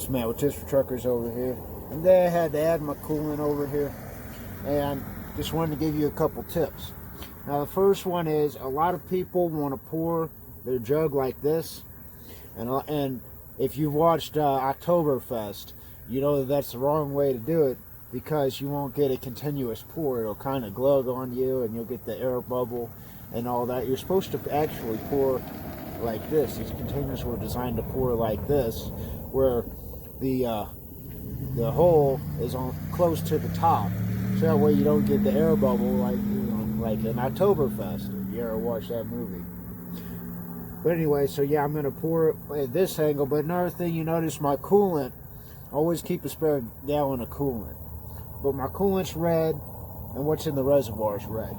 Matt with Tips for Truckers over here. And then I had to add my coolant over here, and just wanted to give you a couple tips. Now the first one is, a lot of people want to pour their jug like this, and if you've watched Oktoberfest, you know that that's the wrong way to do it, because you won't get a continuous pour. It'll kind of glug on you and you'll get the air bubble and all that. You're supposed to actually pour like this. These containers were designed to pour like this, where the hole is on close to the top, so that way you don't get the air bubble like, you know, like an Oktoberfest, if you ever watched that movie. But anyway, so yeah, I'm going to pour it at this angle. But another thing you notice, my coolant, always keep a spare gallon of coolant. But my coolant's red, and what's in the reservoir is red.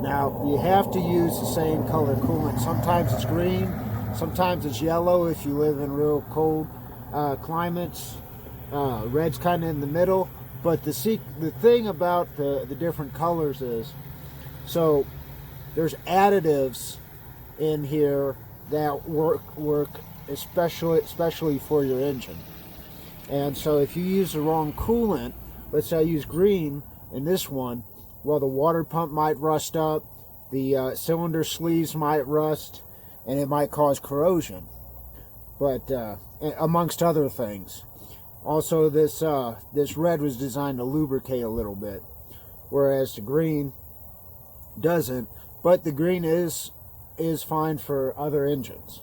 Now, you have to use the same color coolant. Sometimes it's green, sometimes it's yellow if you live in real cold climates. Red's kind of in the middle. But the thing about the different colors is, so there's additives in here that work especially for your engine. And so if you use the wrong coolant, let's say I use green in this one, well, the water pump might rust up, the cylinder sleeves might rust, and it might cause corrosion, but amongst other things. Also, this red was designed to lubricate a little bit, whereas the green doesn't. But the green is fine for other engines.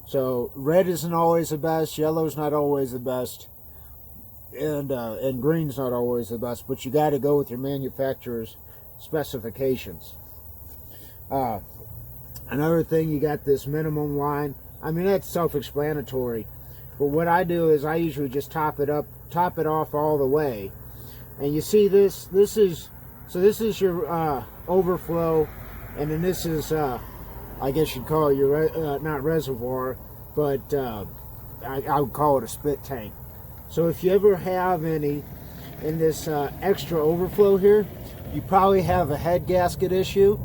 So red isn't always the best, yellow's not always the best, and green's not always the best. But you got to go with your manufacturer's specifications. Another thing, you got this minimum line. I mean, that's self-explanatory. But what I do is I usually just top it off all the way. And you see this is your overflow, and then this is I guess you'd call it your not reservoir, but I would call it a spit tank. So if you ever have any in this extra overflow here, you probably have a head gasket issue,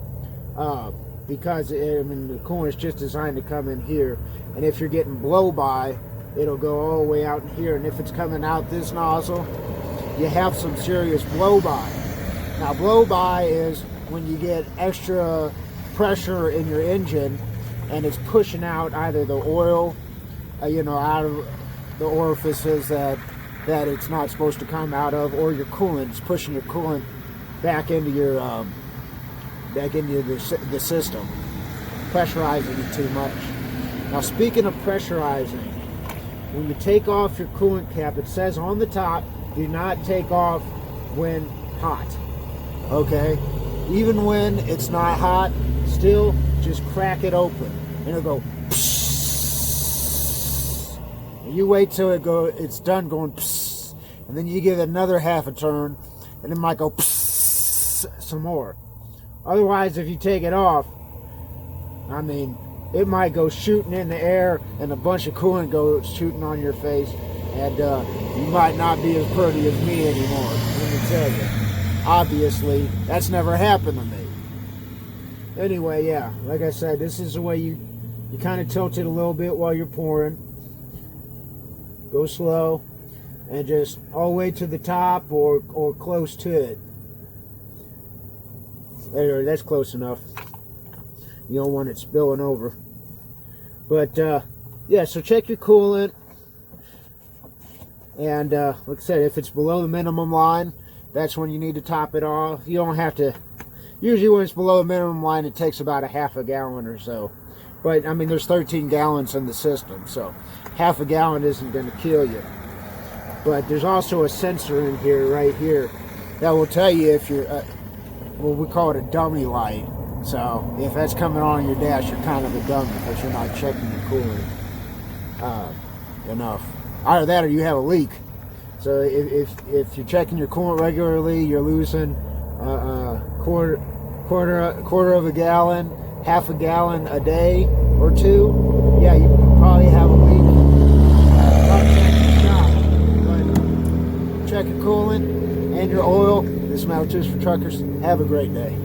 because I mean, the coolant is just designed to come in here, and if you're getting blow by, it'll go all the way out in here, and if it's coming out this nozzle, you have some serious blow by. Now, blow by is when you get extra pressure in your engine and it's pushing out either the oil, out of the orifices that it's not supposed to come out of, or your coolant. It's pushing your coolant back into your the system, pressurizing it too much. Now, speaking of pressurizing, when you take off your coolant cap, it says on the top, do not take off when hot. Okay? Even when it's not hot, still just crack it open and it'll go psss. And you wait till it's done going psss, and then you give it another half a turn and it might go psss some more. Otherwise, if you take it off, I mean, it might go shooting in the air and a bunch of coolant goes shooting on your face, and you might not be as pretty as me anymore, let me tell you. Obviously, that's never happened to me. Anyway, yeah, like I said, this is the way you kind of tilt it a little bit while you're pouring. Go slow, and just all the way to the top or close to it. There, that's close enough. You don't want it spilling over. But yeah, so check your coolant, and like I said, if it's below the minimum line, that's when you need to top it off. You don't have to. Usually when it's below the minimum line, it takes about a half a gallon or so. But I mean, there's 13 gallons in the system, so half a gallon isn't going to kill you. But there's also a sensor in here, right here, that will tell you if you're well, we call it a dummy light. So if that's coming on your dash, you're kind of a dummy because you're not checking your coolant enough. Either that or you have a leak. So if you're checking your coolant regularly, you're losing quarter of a gallon, half a gallon a day or two. Yeah, you probably have a leak. But check your coolant and your oil. This is Matt with Tips for Truckers. Have a great day.